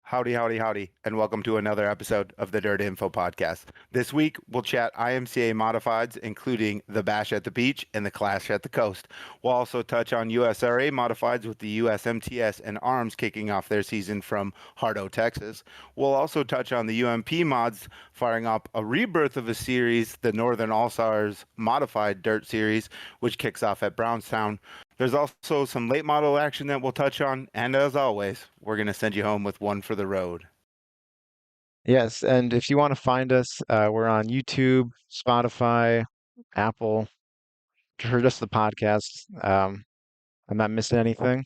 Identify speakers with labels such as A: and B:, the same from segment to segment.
A: Howdy, howdy, howdy, and welcome to another episode of the DirtInfo Podcast. This week, we'll chat IMCA modifieds, including the Bash at the Beach and the Clash at the Coast. We'll also touch on USRA modifieds with the USMTS and ARMS kicking off their season from Hardo, Texas. We'll also touch on the UMP mods firing up a rebirth of a series, the Northern All-Stars Modified Dirt Series, which kicks off at Brownstown. There's also some late model action that we'll touch on, and as always, we're going to send you home with one for the road.
B: Yes, and if you want to find us, we're on YouTube, Spotify, Apple, for just the podcast. I'm not missing anything.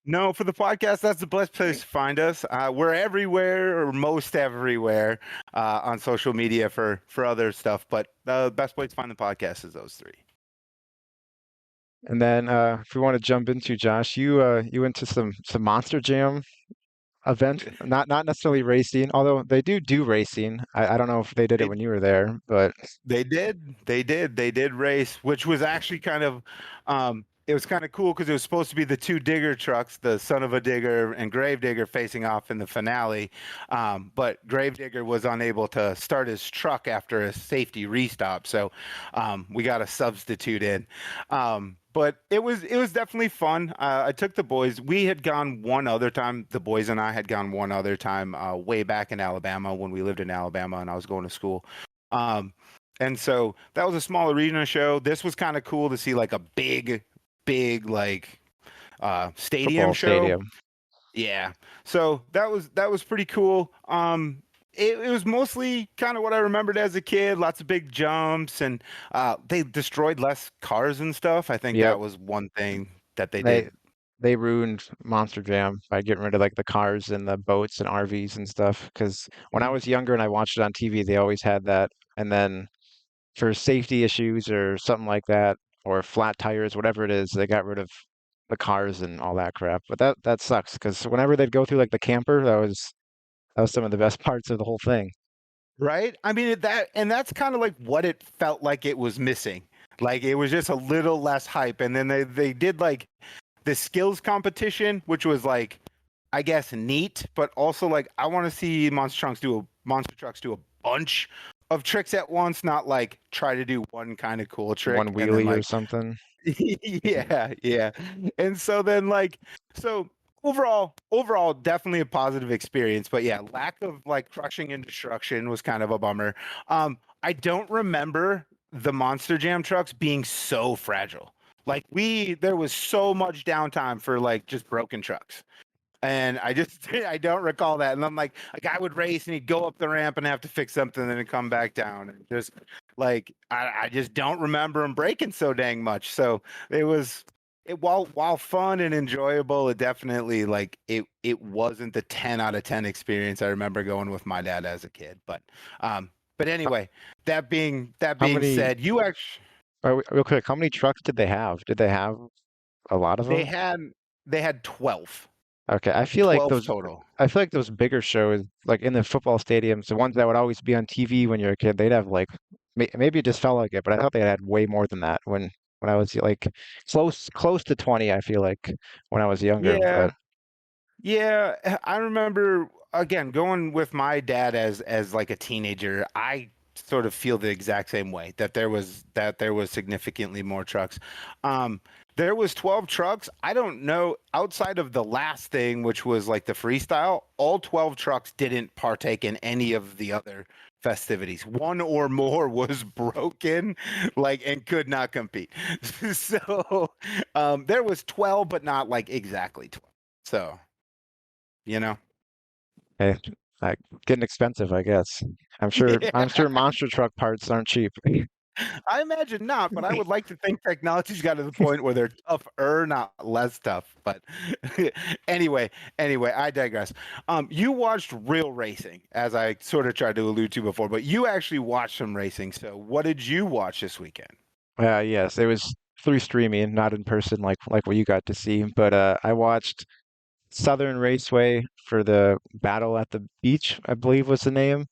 A: No, for the podcast, that's the best place to find us. We're everywhere, or most everywhere, on social media for other stuff, but the best place to find the podcast is those three.
B: And then if we want to jump into Josh, you went to some Monster Jam event, not necessarily racing, although they do racing. I don't know if they did it
A: They
B: when you were there, but
A: they did race, which was actually kind of it was kind of cool because it was supposed to be the two digger trucks, the Son of a Digger and Gravedigger, facing off in the finale. But Gravedigger was unable to start his truck after a safety restop, so we got a substitute in. But it was definitely fun. I took the boys. We had gone one other time. The boys and I had gone one other time way back in Alabama when we lived in Alabama and I was going to school. And so that was a small arena show. This was kind of cool to see like a big like stadium
B: football
A: show.
B: stadium.
A: Yeah. So that was pretty cool. It was mostly kind of what I remembered as a kid. Lots of big jumps, and they destroyed less cars and stuff. I think
B: Yep,
A: that was one thing that they
B: they
A: did.
B: they ruined Monster Jam by getting rid of like the cars and the boats and RVs and stuff. Because when I
A: Mhm.
B: was younger and I watched it on TV, they always had that, and then for safety issues or something like that, or flat tires, whatever it is, they got rid of the cars and all that crap. But that sucks because whenever they'd go through like the camper, that was some of the best parts of the whole thing.
A: Right? I mean that's kind of like what it felt like it was missing. Like it was just a little less hype, and then they did like the skills competition, which was like I guess neat, but also like I want to see monster trucks do a bunch of tricks at once, not like try to do one kind of cool trick
B: One
A: and then
B: wheelie or
A: like
B: something.
A: yeah. And so then like so overall definitely a positive experience, but yeah, lack of like crushing and destruction was kind of a bummer. I don't remember the Monster Jam trucks being so fragile. Like there was so much downtime for like just broken trucks. And I just I don't recall that. And I'm like a guy would race and he'd go up the ramp and have to fix something and then come back down. And just like I just don't remember him breaking so dang much. So it was while fun and enjoyable, it definitely like it wasn't the 10 out of 10 experience I remember going with my dad as a kid. But
B: How,
A: anyway, that
B: how
A: being
B: many,
A: said, you actually
B: real quick, how many trucks did they have? Did they have a lot of
A: they
B: them?
A: had they had 12.
B: Okay,
A: 12 total.
B: I feel like those bigger shows, like in the football stadiums, the ones that would always be on TV when you're a kid, they'd have like maybe it just felt like it, but I thought they had way more than that when I was like close to 20, I feel like when I was younger.
A: Yeah.
B: But
A: Yeah, I remember again going with my dad as like a teenager. I sort of feel the exact same way that there was significantly more trucks. Um, there was 12 trucks. I don't know outside of the last thing, which was like the freestyle, all 12 trucks didn't partake in any of the other festivities. One or more was broken, like and could not compete. So there was 12, but not like exactly 12. So you know?
B: hey, like getting expensive, I guess. I'm
A: Yeah,
B: sure monster truck parts aren't cheap.
A: I imagine not, but I would like to think technology's got to the point where they're tougher, not less tough. But anyway, I digress. You watched real racing, as I sort of tried to allude to before, but you actually watched some racing. So what did you watch this weekend?
B: Yes, it was through streaming, not in person like what you got to see. But I watched Southern Raceway for the Battle at the Beach, I believe was the name.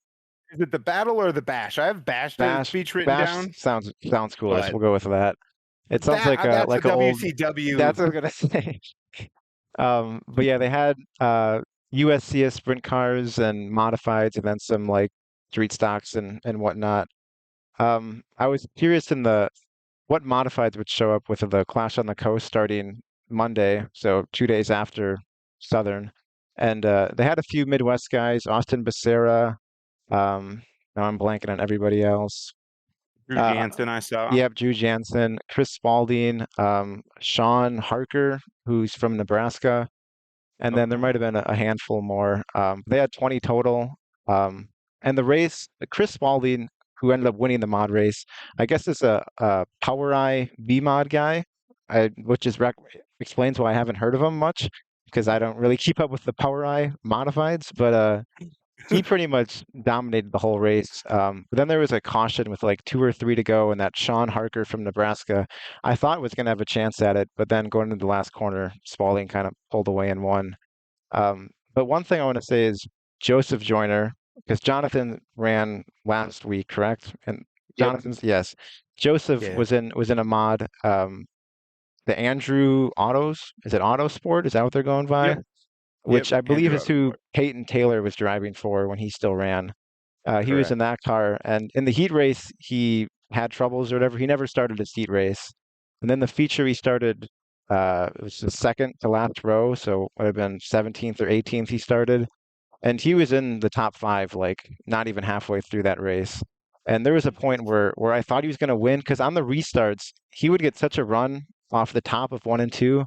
A: Is it the battle or the bash? I have bash to beach written
B: Bash
A: down,
B: sounds cooler, so
A: but
B: we'll go with that. It sounds
A: that's a
B: like an old.
A: WCW.
B: That's what I was gonna say. But yeah, they had USCS sprint cars and modifieds, and then some like street stocks and whatnot. I was curious in the what modifieds would show up with the Clash on the Coast starting Monday, so 2 days after Southern. And they had a few Midwest guys, Austin Becerra. Now I'm blanking on everybody else.
A: Drew
B: Uh,
A: Jansen, I saw.
B: yep, Drew Jansen, Chris Spalding, Sean Harker, who's from Nebraska, and then there
A: Okay.
B: might have been a handful more. They had 20 total. Um, and the race, Chris Spalding, who ended up winning the mod race, I guess is a Power Eye B mod guy, which is explains why I haven't heard of him much because I don't really keep up with the Power Eye modifieds. But he pretty much dominated the whole race. But then there was a caution with like 2 or 3 to go, and that Sean Harker from Nebraska, I thought was going to have a chance at it, but then going into the last corner, Spalding kind of pulled away and won. But one thing I want to say is Joseph Joyner, because Jonathan ran last week, correct? And
A: Yep.
B: Jonathan's yes. Joseph
A: Yeah.
B: was in a mod. The Andrew Autos, is it Autosport? Is that what they're going by?
A: Yep. Yep.
B: Which I believe
A: Andrew
B: is who
A: Autosport.
B: Peyton Taylor was driving for when he still ran. He was in
A: Correct.
B: that car, and in the heat race, he had troubles or whatever. He never started his heat race, and then the feature he started, it was the second to last row, so would have been 17th or 18th he started, and he was in the top five, like not even halfway through that race. And there was a point where I thought he was going to win because on the restarts he would get such a run off the top of 1 and 2,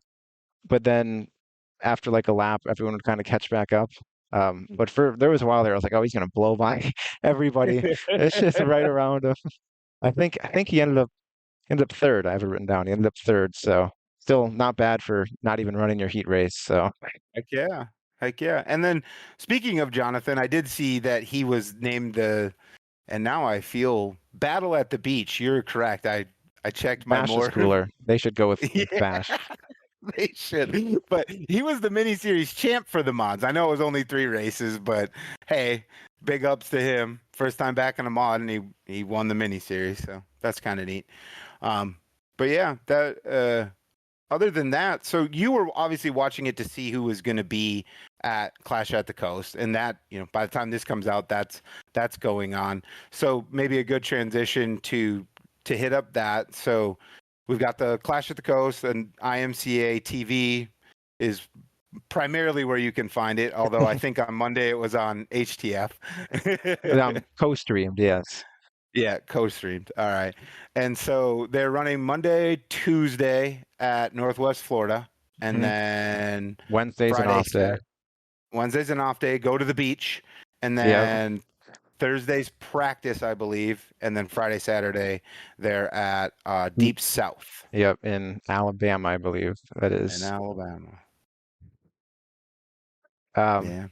B: but then after like a lap, everyone would kind of catch back up. But for there was a while there, I was like, oh, he's gonna blow by everybody. It's just right around him. I think he ended up third. I have it written down. He ended up third, so still not bad for not even running your heat race. So
A: Heck yeah. Heck yeah. And then speaking of Jonathan, I did see that he was named and now I feel Battle at the Beach. You're correct. I checked my
B: Bash is
A: more.
B: cooler. They should go with
A: Yeah,
B: Bash.
A: they should. But he was the mini series champ for the mods. I know it was only 3 races, but hey, big ups to him. First time back in a mod, and he won the mini series, so that's kind of neat. Um, but yeah, that other than that, so you were obviously watching it to see who was going to be at Clash at the Coast, and that, by the time this comes out, that's going on. So maybe a good transition to hit up that. So we've got the Clash at the Coast, and IMCA TV is primarily where you can find it. Although I think on Monday it was on HTF.
B: Co-streamed, yes.
A: Yeah, co-streamed. All right. And so they're running Monday, Tuesday at Northwest Florida, and
B: Mhm.
A: then
B: Wednesday's an
A: Friday,
B: off day.
A: Saturday. Wednesday's an off day, go to the beach, and
B: Yep.
A: then Thursday's practice, I believe, and then Friday, Saturday, they're at Deep South
B: Yep, in Alabama, I believe that
A: in
B: is.
A: Alabama.
B: Um,
A: Yeah.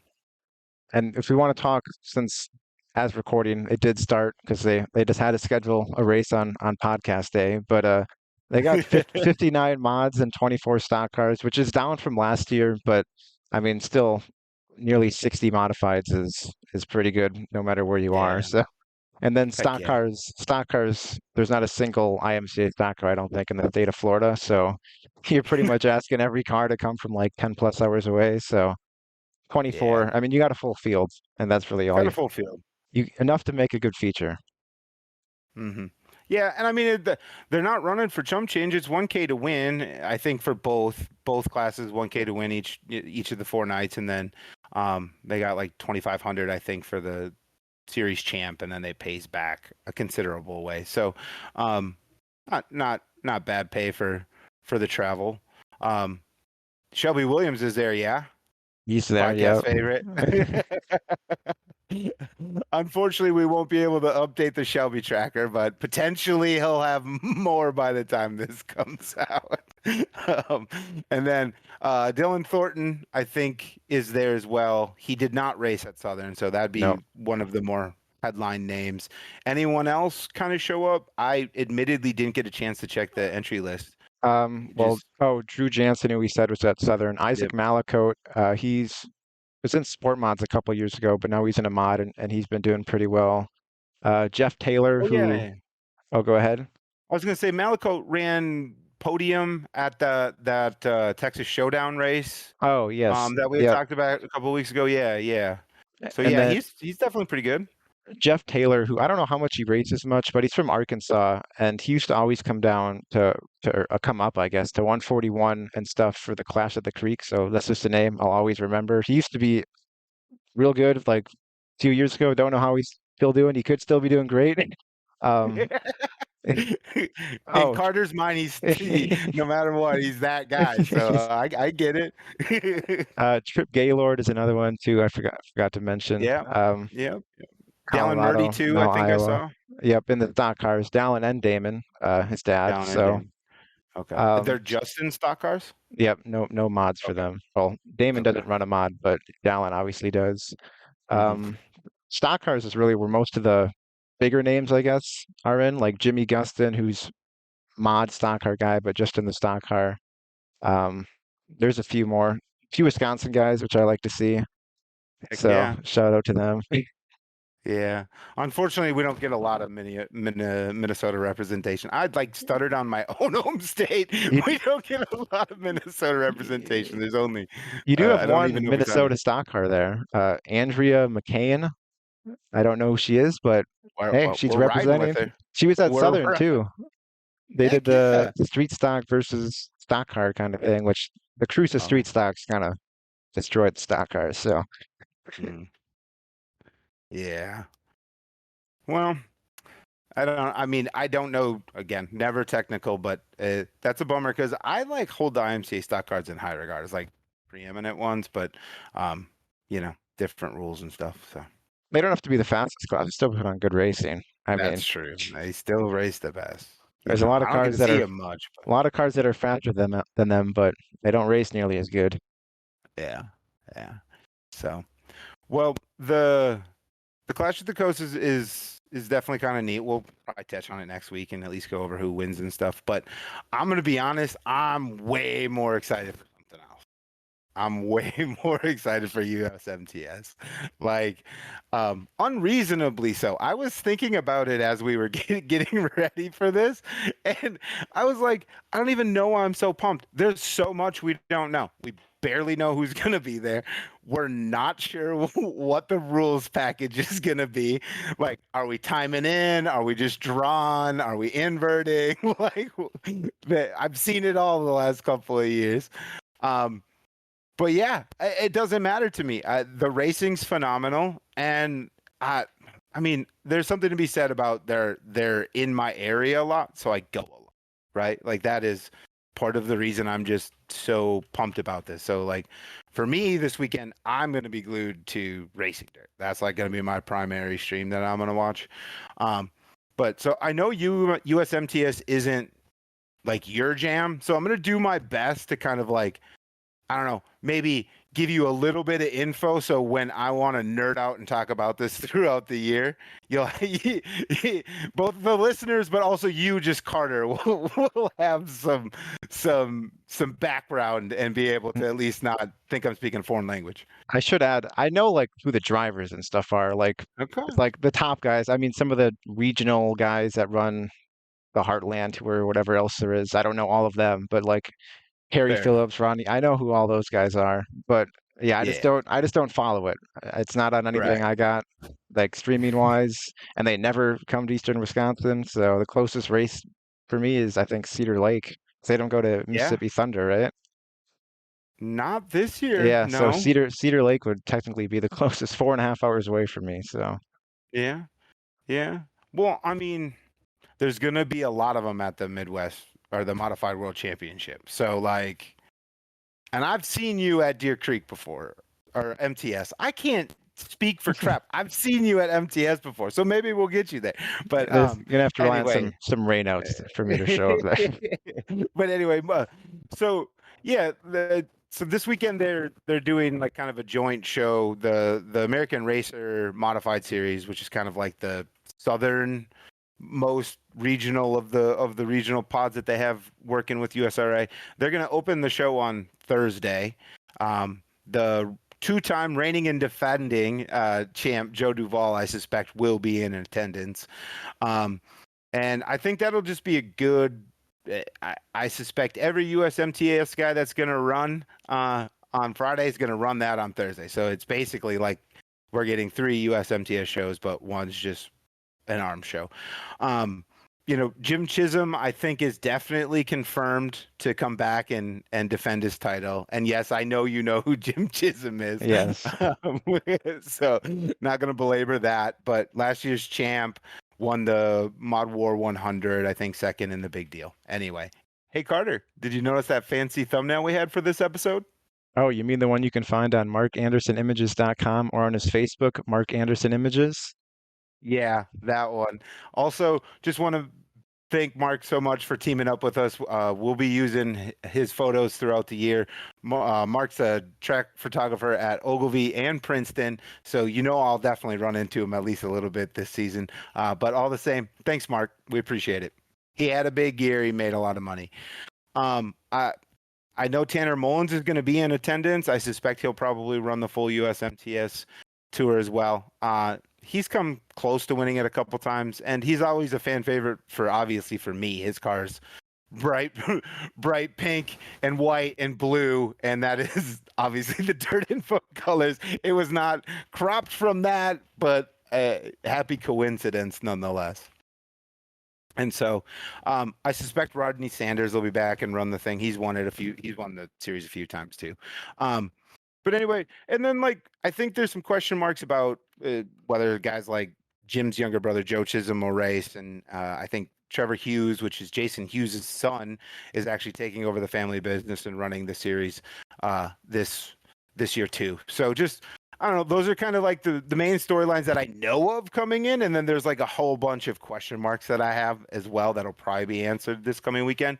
B: And if we want to talk, since as recording, it did start because they just had to schedule a race on podcast day, but they got 59 mods and 24 stock cars, which is down from last year, but I mean still nearly 60 modifieds is pretty good no matter where you are.
A: Yeah.
B: So and then
A: Heck yeah.
B: stock cars, there's not a single IMCA stock car, I don't think, in the state of Florida. So you're pretty much asking every car to come from like 10 plus hours away. So
A: Yeah.
B: 24. I mean, you got a full field, and that's really all
A: Got a full field.
B: you enough to make a good feature.
A: hmm Yeah, and I mean they're not running for chump change. It's 1K to win. I think for both classes, 1K to win each of the 4 nights, and then they got like 2,500, I think, for the series champ, and then they pays back a considerable way. So, um, not bad pay for the travel. Um, Shelby Williams is there, yeah,
B: He's there,
A: podcast
B: yeah.
A: favorite. Unfortunately, we won't be able to update the Shelby tracker, but potentially he'll have more by the time this comes out. um, and then Dylan Thornton, I think, is there as well. He did not race at Southern, so that'd be
B: No.
A: one of the more headline names. Anyone else kind of show up? I admittedly didn't get a chance to check the entry list. Just
B: Drew Jansen, who we said was at Southern. Isaac
A: yep.
B: Malakote, he's was in sport mods a couple years ago, but now he's in a mod and he's been doing pretty well. Jeff Taylor,
A: Oh
B: who
A: yeah.
B: go ahead.
A: I was gonna say Malakote ran podium at that Texas Showdown race
B: Oh, yes.
A: that we had
B: Yep.
A: talked about a couple of weeks ago. Yeah, yeah. So
B: And
A: yeah,
B: then
A: he's definitely pretty good.
B: Jeff Taylor, who I don't know how much he races much, but he's from Arkansas, and he used to always come down to come up, I guess, to 141 and stuff for the Clash at the Creek. So that's just a name I'll always remember. He used to be real good like 2 years ago. Don't know how he's still doing. He could still be doing great. Um,
A: In
B: oh,
A: Carter's mind, no matter what, he's that guy. So I get it.
B: Trip Gaylord is another one too. I forgot to mention.
A: Yeah, yeah. Dallin Murdy
B: Colorado,
A: too, I
B: no,
A: think I
B: Iowa.
A: saw.
B: Yep, in the stock cars, Dallin and Damon, his dad.
A: Dallin and
B: So,
A: Dan. Okay. They're
B: um,
A: just in stock cars?
B: yep, no mods for
A: Okay.
B: them. Well, Damon
A: Okay.
B: doesn't run a mod, but Dallin obviously does.
A: Hmm.
B: Um, stock cars is really where most of the bigger names, I guess, are in, like Jimmy Gustin, who's mod stock car guy, but just in the stock car. Um, there's a few Wisconsin guys, which I like to see.
A: Heck
B: So
A: yeah.
B: shout out to them.
A: Yeah. Unfortunately, we don't get a lot of Minnesota representation. I'd like stuttered on my own home state.
B: You,
A: We don't get a lot of Minnesota representation. There's only,
B: you do have
A: I don't
B: one
A: even know if it's on.
B: Minnesota stock car there, Andrea McCain. I don't know who she is, but hey, she's
A: We're riding with
B: representing.
A: her.
B: She was at
A: We're,
B: Southern
A: we're
B: too. They did
A: heck yeah.
B: the street stock versus stock car kind of thing, which the cruise of
A: Oh,
B: street stocks kind of destroyed the stock cars. So
A: mm, yeah. Well, I mean, I don't know. Again, never technical, but that's a bummer because I like hold the IMCA stock cards in high regard as like preeminent ones, but um, different rules and stuff. So
B: they don't have to be the fastest class. They still put on good racing. I mean,
A: that's true. They still race the best.
B: there's a lot of
A: I don't get
B: cars
A: to
B: that
A: see
B: are
A: them much, but
B: a lot of cars that are faster than them, but they don't race nearly as good.
A: yeah, yeah. So, well, the Clash of the Coast is definitely kind of neat. We'll probably touch on it next week and at least go over who wins and stuff. But I'm gonna be honest, I'm way more excited for something else. I'm way more excited for USMTS. Like, unreasonably so. I was thinking about it as we were getting ready for this, and I was like, I don't even know why I'm so pumped. There's so much we don't know. We barely know who's going to be there. We're not sure what the rules package is going to be. Like, are we timing in? Are we just drawn? Are we inverting? Like, I've seen it all the last couple of years. But yeah, it doesn't matter to me. The racing's phenomenal, and I mean, there's something to be said about they're in my area a lot, so I go a lot, right? Like that is part of the reason I'm just so pumped about this. So like for me this weekend, I'm gonna be glued to Racing Dirt. That's like gonna be my primary stream that I'm gonna watch. But so I know USMTS isn't like your jam, so I'm gonna do my best to kind of like I don't know, maybe give you a little bit of info so when I want to nerd out and talk about this throughout the year, you'll both the listeners but also you just Carter will have some background and be able to at least not think I'm speaking foreign language.
B: I should add, I know like who the drivers and stuff are,
A: Okay.
B: like the top guys. I mean, some of the regional guys that run the Heartland Tour or whatever else there is. I don't know all of them, but like Harry
A: Fair enough.
B: Phillips, Ronnie, I know who all those guys are. But yeah,
A: Yeah.
B: I just don't follow it. It's not on anything
A: Right.
B: I got like streaming wise, and they never come to Eastern Wisconsin. So the closest race for me is I think Cedar Lake. They don't go to
A: Yeah.
B: Mississippi Thunder, right?
A: Not this year.
B: Yeah, so
A: No.
B: Cedar Lake would technically be the closest 4.5 hours away from me. So
A: Yeah. Yeah. Well, I mean, there's going to be a lot of them at the Midwest or the Modified World Championship. So like and I've seen you at Deer Creek before or MTS. I can't speak for crap. I've seen you at MTS before, so maybe we'll get you there. But
B: there's you're gonna have to rely on
A: anyway,
B: some rainouts for me to show up there.
A: but anyway, so yeah, so this weekend they're doing like kind of a joint show, the American Racer Modified Series, which is kind of like the southern most regional of the regional pods that they have working with USRA. They're going to open the show on Thursday. The two-time reigning and defending champ Joe Duval, I suspect, will be in attendance. And I think that'll just be a good I suspect every USMTS guy that's going to run on Friday is going to run that on Thursday. So it's basically like we're getting 3 USMTS shows, but one's just an arm show. Jim Chisholm, I think, is definitely confirmed to come back and defend his title. And yes, I know you know who Jim Chisholm is.
B: Yes.
A: So not going to belabor that. But last year's champ won the Mod War 100, I think second in the big deal. Anyway, hey, Carter, did you notice that fancy thumbnail we had for this episode?
B: Oh, you mean the one you can find on markandersonimages.com or on his Facebook, Mark Anderson Images?
A: Yeah, that one. Also, just want to thank Mark so much for teaming up with us. We'll be using his photos throughout the year. Mark's a track photographer at Ogilvy and Princeton, so I'll definitely run into him at least a little bit this season. But all the same, thanks, Mark. We appreciate it. He had a big year. He made a lot of money. I know Tanner Mullins is going to be in attendance. I suspect he'll probably run the full USMTS tour as well. He's come close to winning it a couple times, and he's always a fan favorite obviously for me. His car's bright pink and white and blue, and that is obviously the DirtInfo colors. It was not cropped from that, but a happy coincidence nonetheless. And so I suspect Rodney Sanders will be back and run the thing. He's won the series a few times too. But anyway, and then I think there's some question marks about whether guys like Jim's younger brother Joe Chisholm will race, and I think Trevor Hughes, which is Jason Hughes' son, is actually taking over the family business and running the series this year too. So just I don't know. Those are kind of like the main storylines that I know of coming in, and then there's a whole bunch of question marks that I have as well that'll probably be answered this coming weekend.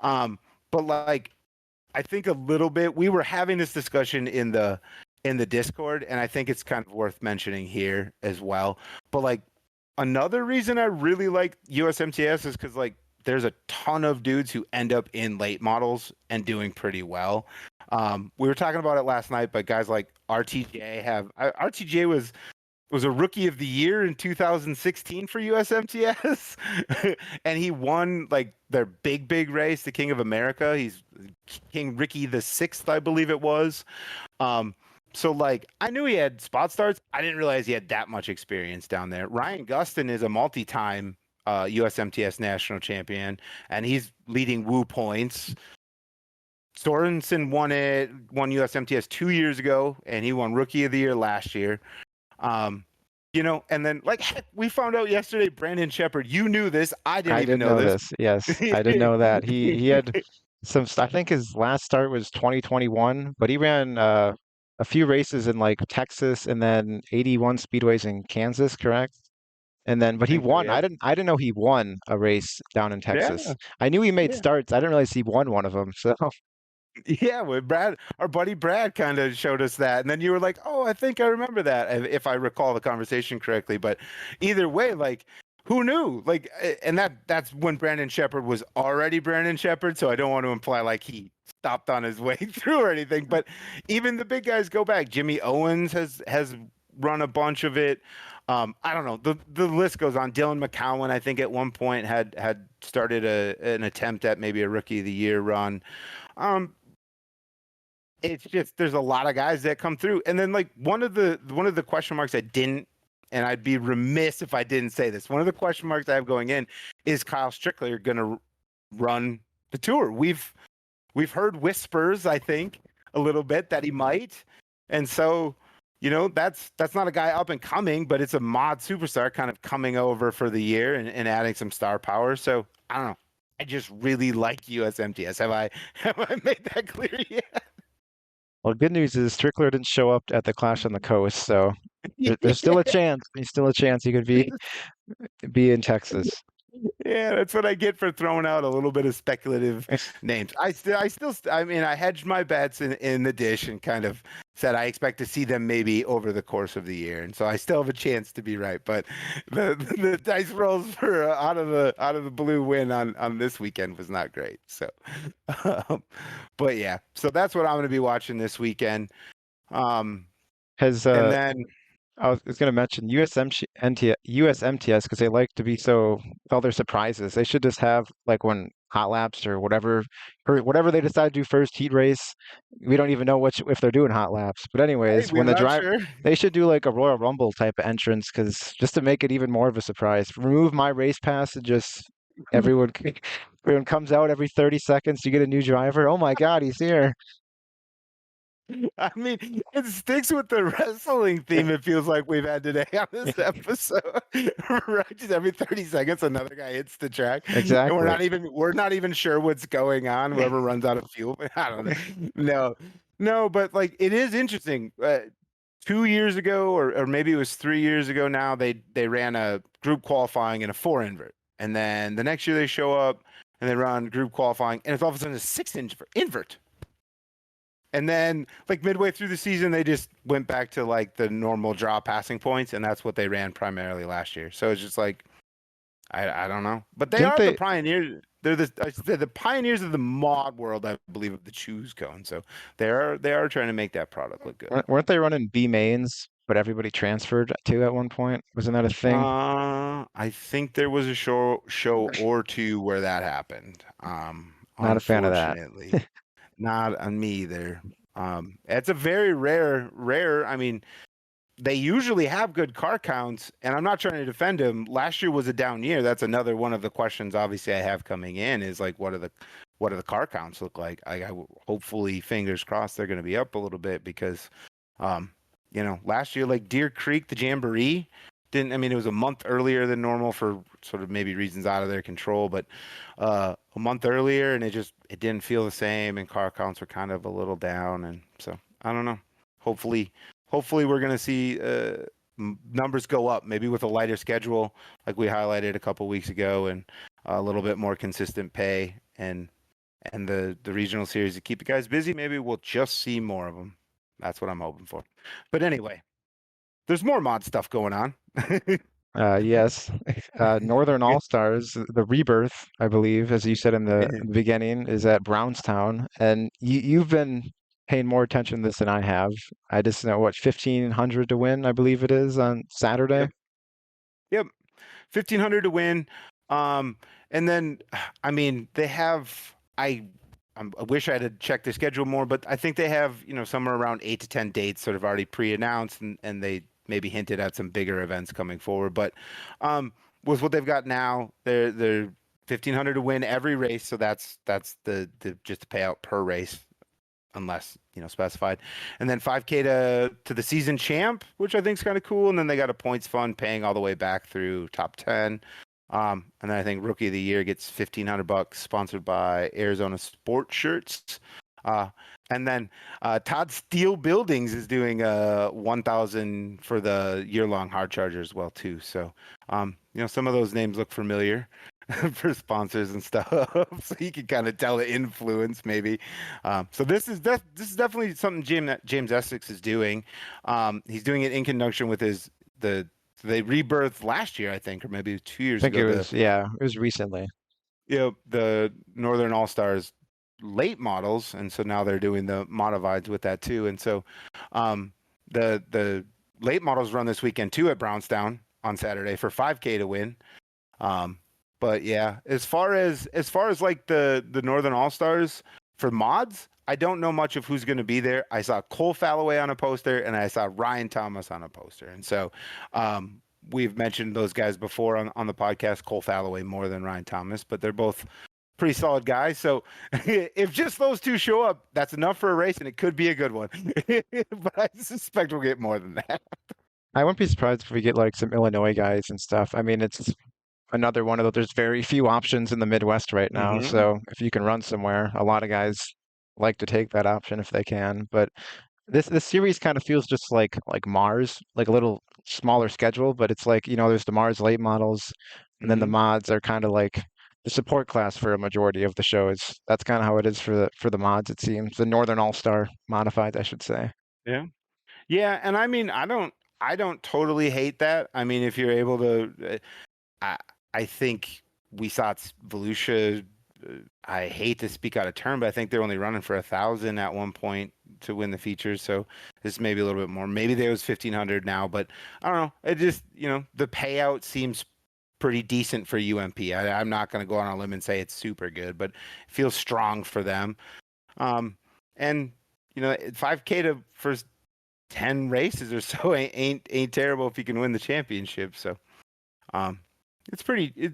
A: But I think a little bit, we were having this discussion in the Discord, and I think it's kind of worth mentioning here as well. But another reason I really like USMTS is because there's a ton of dudes who end up in late models and doing pretty well. We were talking about it last night, but guys like RTJ was a rookie of the year in 2016 for USMTS, and he won their big race, the King of America. He's King Ricky the Sixth, I believe it was. So I knew he had spot starts. I didn't realize he had that much experience down there. Ryan Gustin is a multi-time USMTS national champion, and he's leading Woo points. Sorensen won USMTS 2 years ago, and he won Rookie of the Year last year. And then we found out yesterday, Brandon Shepard, you knew this. I didn't even know this.
B: Yes, I didn't know that. He had I think his last start was 2021, but he ran a few races in Texas and then 81 speedways in Kansas, correct? And then, but he won.
A: Yeah.
B: I didn't know he won a race down in Texas. I knew he made starts. I didn't realize he won one of them. So
A: yeah, with Brad, our buddy Brad kind of showed us that. And then you were like, oh, I think I remember that, if I recall the conversation correctly. But either way, who knew? And that's when Brandon Shepard was already Brandon Shepard. So I don't want to imply he stopped on his way through or anything. But even the big guys go back. Jimmy Owens has run a bunch of it. I don't know. The list goes on. Dylan McCowan, I think at one point had started an attempt at maybe a Rookie of the Year run. It's just there's a lot of guys that come through, and then one of the question marks I didn't, and I'd be remiss if I didn't say this. One of the question marks I have going in is Kyle Strickler going to run the tour. We've heard whispers, I think, a little bit that he might, and so that's not a guy up and coming, but it's a mod superstar kind of coming over for the year and adding some star power. So I don't know. I just really like USMTS. Have I made that clear yet?
B: well, good news is Strickler didn't show up at the Clash on the Coast, so there's still a chance. There's still a chance he could be in Texas.
A: Yeah, that's what I get for throwing out a little bit of speculative names. I mean, I hedged my bets in the dish and kind of said I expect to see them maybe over the course of the year, and so I still have a chance to be right. But the dice rolls for out of the blue win on this weekend was not great. So, but yeah, so that's what I'm going to be watching this weekend.
B: Has
A: and then
B: I was going to mention USMTS because they like to be so with all their surprises. They should just have like when hot laps or whatever they decide to do first heat race. We don't even know which if they're doing hot laps. But
A: Right,
B: anyways, when
A: we're
B: the
A: not
B: drive,
A: sure.
B: they should do like a Royal Rumble type of entrance because just to make it even more of a surprise. Remove my race pass and just everyone everyone comes out every 30 seconds. You get a new driver. Oh my God, he's here.
A: I mean, it sticks with the wrestling theme. It feels like we've had today on this episode, right? Just every 30 seconds, another guy hits the track, and
B: Exactly.
A: we're not even sure what's going on. Whoever runs out of fuel, I don't know. No, but like it is interesting. 2 years ago, or maybe it was 3 years ago now, they ran a group qualifying in a four invert, and then the next year they show up and they run group qualifying, and it's all of a sudden a six invert. And then, like midway through the season, they just went back to like the normal draw passing points, and that's what they ran primarily last year. So it's just like I don't know, but they
B: Didn't
A: are the
B: they?
A: pioneers. They're the pioneers of the mod world, I believe, of the choose cone. So they are trying to make that product look good.
B: Weren't they running B mains, but everybody transferred to at one point? Wasn't that a thing?
A: I think there was a show or two where that happened.
B: Not a fan of that.
A: Unfortunately, not on me either. It's a very rare. I mean, they usually have good car counts, and I'm not trying to defend him. Last year was a down year. That's another one of the questions obviously I have coming in is like what are the car counts look like? Hopefully, fingers crossed, they're going to be up a little bit because, last year like Deer Creek, the Jamboree didn't. I mean, it was a month earlier than normal for sort of maybe reasons out of their control, but a month earlier, and it didn't feel the same, and car counts were kind of a little down, and so I don't know. Hopefully we're going to see numbers go up, maybe with a lighter schedule, like we highlighted a couple weeks ago, and a little bit more consistent pay, and the regional series to keep the guys busy. Maybe we'll just see more of them. That's what I'm hoping for. But anyway, there's more mod stuff going on.
B: Yes. Northern All Stars, the rebirth, I believe, as you said in the beginning, is at Brownstown, and you've been paying more attention to this than I have. I just know what 1,500 to win, I believe it is on Saturday.
A: Yep. Yep. 1,500 to win. And then, I mean, they have, I wish I had checked the schedule more, but I think they have, somewhere around 8 to 10 dates sort of already pre-announced, and they maybe hinted at some bigger events coming forward. But with what they've got now, they're 1,500 to win every race, so that's the just the payout per race, unless specified, and then 5K to the season champ, which I think is kind of cool, and then they got a points fund paying all the way back through top 10. And then I think Rookie of the Year gets $1,500 sponsored by Arizona Sports Shirts. And then Todd Steel Buildings is doing 1,000 for the year-long hard charger as well too. So some of those names look familiar for sponsors and stuff, so you can kind of tell the influence maybe. So this is definitely something James Essex is doing. He's doing it in conjunction with they rebirthed last year, I think, or maybe 2 years
B: I think
A: ago.
B: it was recently.
A: The Northern All Stars late models, and so now they're doing the modifieds with that too. And so, the late models run this weekend too at Brownstown on Saturday for 5K to win. But yeah, as far as like the Northern All Stars for mods, I don't know much of who's going to be there. I saw Cole Falloway on a poster, and I saw Ryan Thomas on a poster. And so we've mentioned those guys before on the podcast, Cole Falloway more than Ryan Thomas, but they're both pretty solid guys. So if just those two show up, that's enough for a race, and it could be a good one. But I suspect we'll get more than that.
B: I wouldn't be surprised if we get like some Illinois guys and stuff. I mean, it's another one of those. There's very few options in the Midwest right now.
A: Mm-hmm.
B: So if you can run somewhere, a lot of guys like to take that option if they can. But this series kind of feels just like Mars, like a little smaller schedule. But it's like, there's the Mars late models, and then the
A: Mm-hmm.
B: mods are kind of like the support class for a majority of the shows. That's kind of how it is for the mods, it seems. The Northern All Star modified, I should say.
A: Yeah. Yeah, and I mean, I don't totally hate that. I mean, if you're able to, I I think we saw Volusia. I hate to speak out of turn, but I think they're only running for 1,000 at one point to win the features. So this may be a little bit more. Maybe there was 1,500 now, but I don't know. It just, the payout seems pretty decent for UMP. I'm not going to go on a limb and say it's super good, but it feels strong for them. And 5K to first 10 races or so ain't terrible if you can win the championship. So, it's pretty.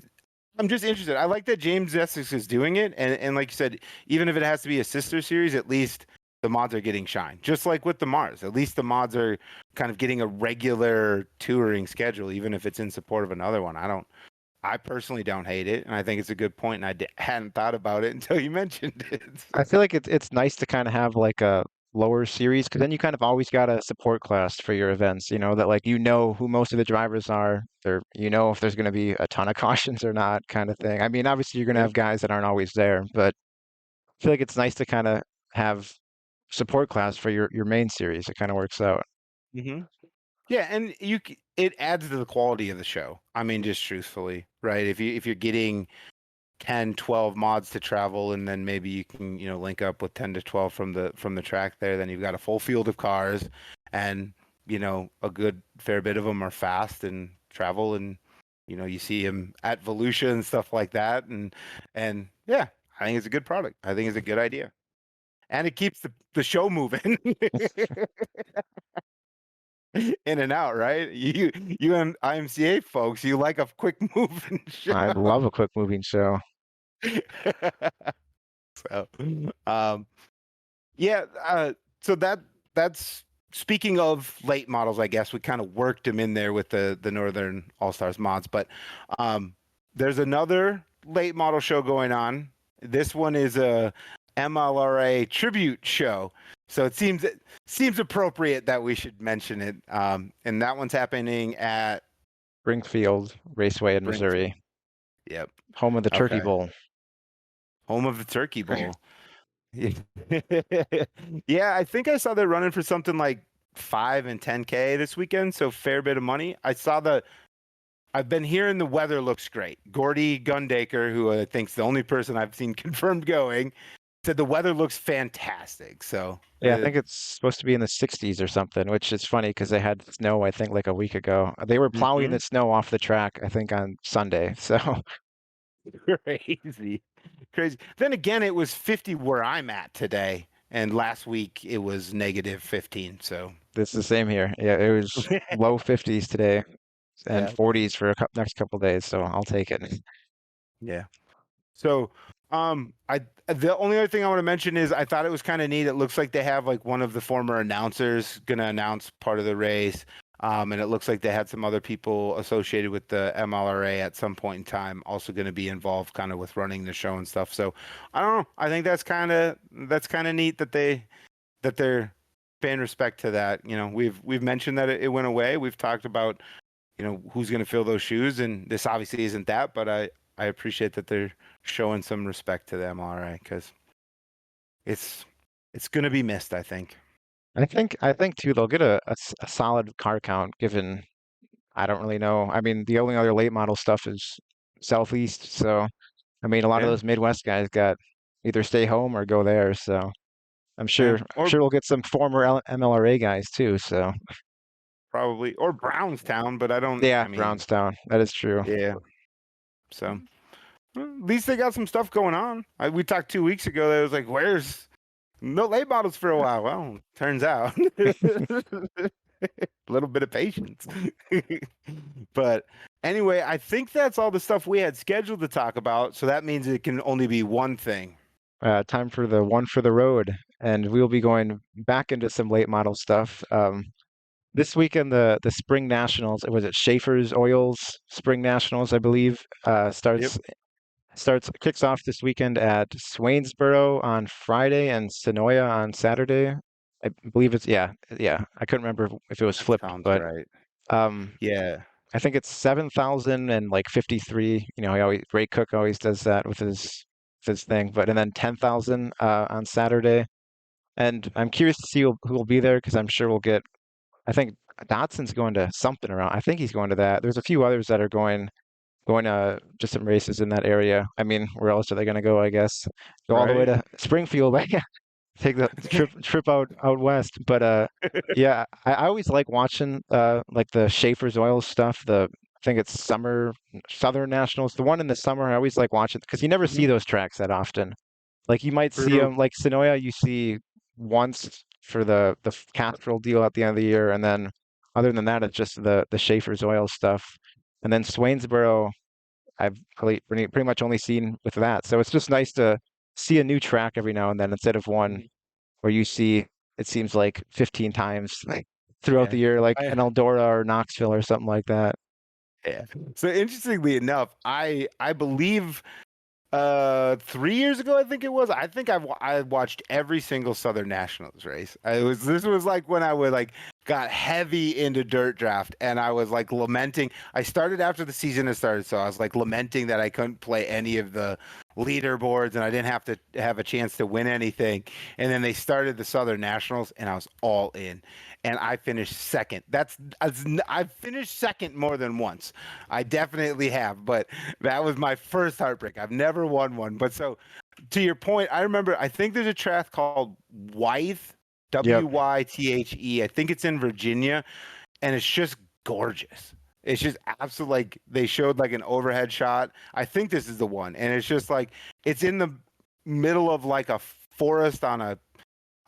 A: I'm just interested. I like that James Essex is doing it, and like you said, even if it has to be a sister series, at least the mods are getting shine. Just like with the Mars, at least the mods are kind of getting a regular touring schedule, even if it's in support of another one. I personally don't hate it, and I think it's a good point, and hadn't thought about it until you mentioned it.
B: I feel like it's nice to kind of have like a lower series because then you kind of always got a support class for your events, that like who most of the drivers are, or if there's going to be a ton of cautions or not kind of thing. I mean, obviously you're going to
A: Yeah.
B: have guys that aren't always there, but I feel like it's nice to kind of have support class for your main series. It kind of works out.
A: hmm Yeah, and it adds to the quality of the show. I mean, just truthfully, right? If you're getting 10, 12 mods to travel, and then maybe you can, link up with 10 to 12 from the track there, then you've got a full field of cars, and a good fair bit of them are fast and travel, and you see them at Volusia and stuff like that, and yeah, I think it's a good product. I think it's a good idea, and it keeps the show moving. In and out, right? You and IMCA folks, you like a quick moving show.
B: I love a quick moving show.
A: So, um, yeah. So that's speaking of late models. I guess we kind of worked them in there with the Northern All Stars mods, but there's another late model show going on. This one is a MLRA tribute show. So it seems appropriate that we should mention it. And that one's happening at
B: Springfield Raceway in
A: Springfield.
B: Missouri,
A: Yep.
B: home of the Turkey
A: Okay.
B: Bowl.
A: Home of the Turkey Bowl. Yeah, I think I saw they're running for something like 5 and 10K this weekend, so fair bit of money. I've been hearing the weather looks great. Gordy Gundaker, who I think's the only person I've seen confirmed going, said the weather looks fantastic. So
B: Yeah, I think it's supposed to be in the 60s or something, which is funny because they had snow, I think, like a week ago. They were plowing
A: mhm.
B: the snow off the track, I think, on Sunday. So
A: Crazy. Crazy. Then again, it was 50 where I'm at today, and last week it was negative 15. So
B: it's the same here. Yeah, it was low 50s today and
A: yeah,
B: 40s for next couple days. So I'll take it.
A: yeah. So I the only other thing I want to mention is I thought it was kind of neat. It looks like they have like one of the former announcers gonna announce part of the race. And it looks like they had some other people associated with the MLRA at some point in time also going to be involved kind of with running the show and stuff. So I don't know. I think that's kind of neat that they're paying respect to that. We've mentioned that it went away. We've talked about, who's going to fill those shoes, and this obviously isn't that, but I appreciate that they're showing some respect to the MLRA because it's going to be missed, I think.
B: I think too they'll get a solid car count given I don't really know. I mean, the only other late model stuff is Southeast. So I mean, a lot of
A: Yeah.
B: those Midwest guys got either stay home or go there. So I'm
A: Yeah.
B: sure I'm
A: Or
B: sure we'll get some former MLRA guys too. So
A: probably, or Brownstown, but
B: yeah,
A: I mean,
B: Brownstown. That is true.
A: yeah. So well, at least they got some stuff going on. We talked 2 weeks ago that was like, where's no late models for a while? Well, turns out a little bit of patience. But anyway, I think that's all the stuff we had scheduled to talk about. So that means it can only be one thing.
B: Time for the one for the road, and we'll be going back into some late model stuff. This weekend, the Spring Nationals, was it Schaefer's Oils Spring Nationals, I believe,
A: Yep.
B: kicks off this weekend at Swainsboro on Friday and Sonoya on Saturday. I believe it's yeah. I couldn't remember if it was
A: That
B: flipped,
A: sounds
B: but
A: right.
B: um,
A: Yeah.
B: I think it's 7,000 and like 53. Ray Cook always does that with his thing, but and then 10,000 on Saturday. And I'm curious to see who will be there because I'm sure we'll get. I think Dotson's going to something around. I think he's going to that. There's a few others that are going to just some races in that area. I mean, where else are they going to go? I guess go all the way
A: Right.
B: to Springfield. take the trip out west. But yeah, I always like watching like the Schaefer's Oil stuff. I think it's Southern Nationals. The one in the summer, I always like watching because you never see
A: Mhm.
B: those tracks that often. Like you might see
A: True.
B: them like Sonoya, you see once for the Castrol deal at the end of the year, and then other than that, it's just the Schaefer's Oil stuff. And then Swainsboro, I've pretty much only seen with that. So it's just nice to see a new track every now and then instead of one
A: Mhm.
B: where you see it seems like 15 times like throughout
A: Yeah.
B: the year, like
A: I,
B: an Eldora or Knoxville or something like that.
A: yeah. So interestingly enough, I believe 3 years ago, I think it was. I think I watched every single Southern Nationals race. This was like when I would like got heavy into dirt draft, and I was like lamenting. I started after the season had started, so I was like lamenting that I couldn't play any of the leaderboards and I didn't have to have a chance to win anything. And then they started the Southern Nationals, and I was all in, and I finished second. I've finished second more than once. I definitely have, but that was my first heartbreak. I've never won one. But so to your point, I remember I think there's a track called Wythe,
B: Yep.
A: Wythe. I think it's in Virginia, and it's just gorgeous. It's just absolute like they showed like an overhead shot. I think this is the one. And it's just like it's in the middle of like a forest on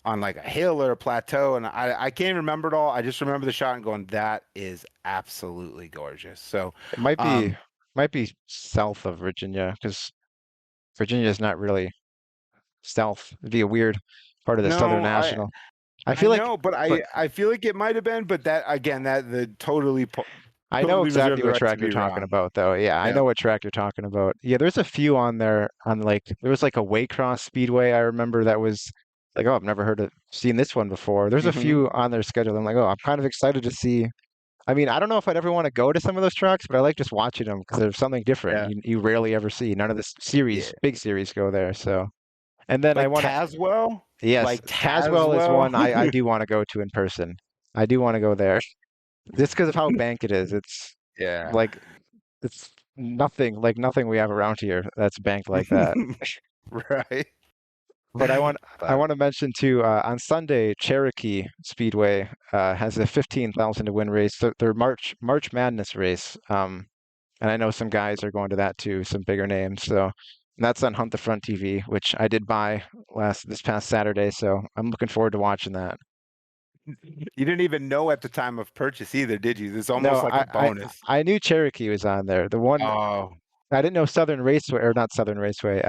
A: like a hill or a plateau, and I can't remember it all. I just remember the shot and going, that is absolutely gorgeous. So
B: It might be
A: um
B: south of Virginia because Virginia is not really south. It'd be a weird part of the Southern
A: no,
B: National. I
A: I
B: feel like,
A: know, but
B: but
A: I feel like it might have been, but that again, that the
B: I know
A: totally reserve
B: exactly
A: the
B: what
A: right to
B: track you're
A: be
B: talking
A: wrong.
B: about, though. Yeah, I
A: Yeah.
B: know what track you're talking about. Yeah, there's a few on there on like there was like a Waycross Speedway. I remember that was like, oh, I've never seen this one before. There's a
A: Hmm.
B: few on their schedule. I'm like, oh, I'm kind of excited to see. I mean, I don't know if I'd ever want to go to some of those tracks, but I like just watching them because there's something different.
A: Yeah.
B: You rarely ever see. None of the
A: Yeah.
B: big series go there. So, and then I
A: Like
B: want to,
A: Tazwell?
B: yes,
A: Like
B: Caswell is
A: Tazwell?
B: one I do want to go to in person. I do want to go there just because of how bank it is. It's
A: Yeah.
B: like it's nothing we have around here that's banked like that.
A: Right.
B: But I
A: But
B: want to mention too on Sunday Cherokee Speedway has a 15,000 to win race. Their March Madness race. And I know some guys are going to that too, some bigger names. So and that's on Hunt the Front TV, which I did buy this past Saturday. So I'm looking forward to watching that.
A: you didn't even know at the time of purchase either, did you? It's almost
B: No,
A: like a bonus.
B: I knew Cherokee was on there. The one
A: Oh,
B: I didn't know Southern Raceway or not Southern Raceway.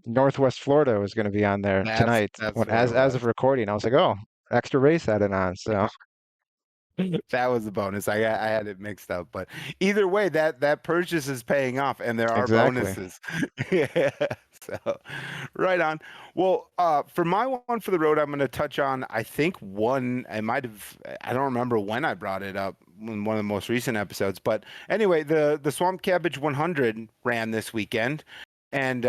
B: Northwest Florida was going to be on there tonight.
A: that's
B: When
A: what it
B: as of
A: was.
B: recording, I was like, oh, extra race added on. So
A: That was a bonus. I had it mixed up, but either way, that purchase is paying off, and there are
B: exactly.
A: bonuses. Yeah. So, right on. Well, for my one for the road, I'm going to touch on. I think one. I might have. I don't remember when I brought it up in one of the most recent episodes, but anyway, the Swamp Cabbage 100 ran this weekend, and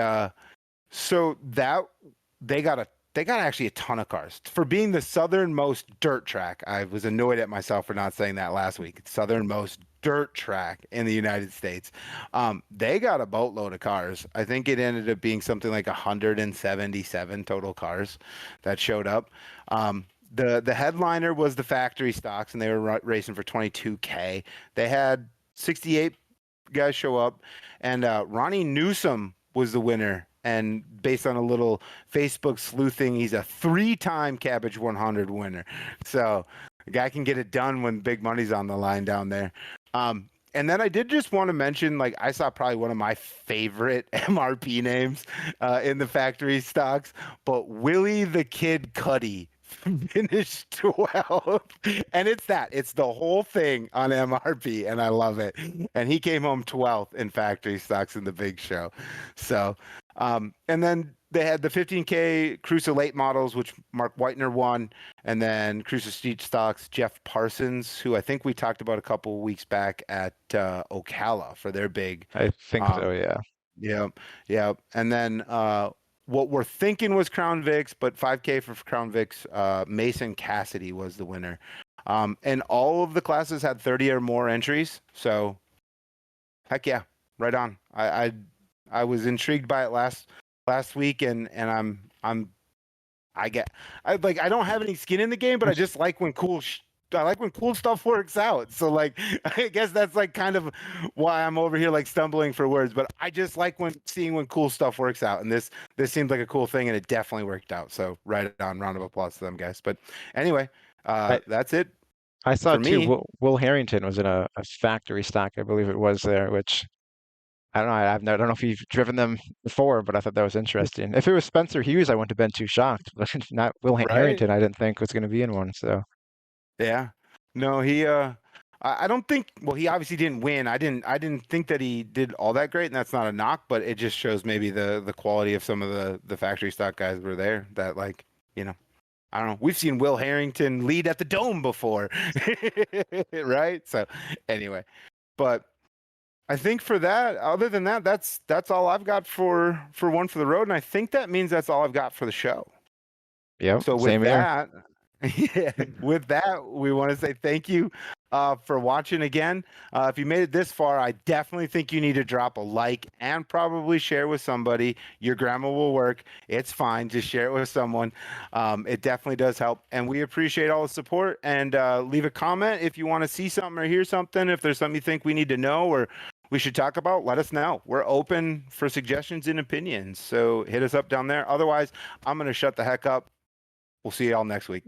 A: so that they got a they got actually a ton of cars for being the southernmost dirt track. I was annoyed at myself for not saying that last week. Southernmost dirt track in the United States. They got a boatload of cars. I think it ended up being something like 177 total cars that showed up. The headliner was the factory stocks, and they were racing for 22K. They had 68 guys show up, and Ronnie Newsom was the winner. And based on a little Facebook sleuthing, he's a three-time Cabbage 100 winner. So the guy can get it done when big money's on the line down there. And then I did just want to mention, like, I saw probably one of my favorite MRP names in the factory stocks, but Willie the Kid Cuddy finished 12th. And it's the whole thing on MRP, and I love it. And he came home 12th in factory stocks in the big show. So, and then they had the 15K Cruiser late models, which Mark Whitener won, and then Cruiser Street stocks, Jeff Parsons, who I think we talked about a couple of weeks back at Ocala for their big.
B: I think so.
A: Um,
B: Yeah.
A: Yep, yep. And then what we're thinking was Crown Vics, but 5K for Crown Vics, Mason Cassidy was the winner. And all of the classes had 30 or more entries. So heck yeah, right on. I was intrigued by it last week, and I'm I don't have any skin in the game, but I just like when I like when cool stuff works out. So like, I guess that's like kind of why I'm over here like stumbling for words. But I just like seeing when cool stuff works out, and this seemed like a cool thing, and it definitely worked out. So right on, round of applause to them guys. But anyway,
B: I
A: that's it
B: I saw
A: for
B: too.
A: me.
B: Will Harrington was in a factory stock, I believe it was there, which I don't know. I don't know if you've driven them before, but I thought that was interesting. If it was Spencer Hughes, I wouldn't have been too shocked. But not Will
A: Right?
B: Harrington, I didn't think was going to be in one. So
A: Yeah. No, he I don't think well he obviously didn't win. I didn't think that he did all that great, and that's not a knock, but it just shows maybe the quality of some of the factory stock guys were there that like, you know, I don't know. We've seen Will Harrington lead at the Dome before. Right? So anyway, but I think for that, other than that, that's all I've got for one for the road, and I think that means that's all I've got for the show.
B: yep,
A: So with
B: same here.
A: that, yeah, with that, we want to say thank you for watching again. If you made it this far, I definitely think you need to drop a like and probably share with somebody. Your grandma will work. It's fine. Just share it with someone. It definitely does help. And we appreciate all the support. And leave a comment if you want to see something or hear something. If there's something you think we need to know or we should talk about, let us know. We're open for suggestions and opinions. So hit us up down there. Otherwise, I'm going to shut the heck up. We'll see y'all next week.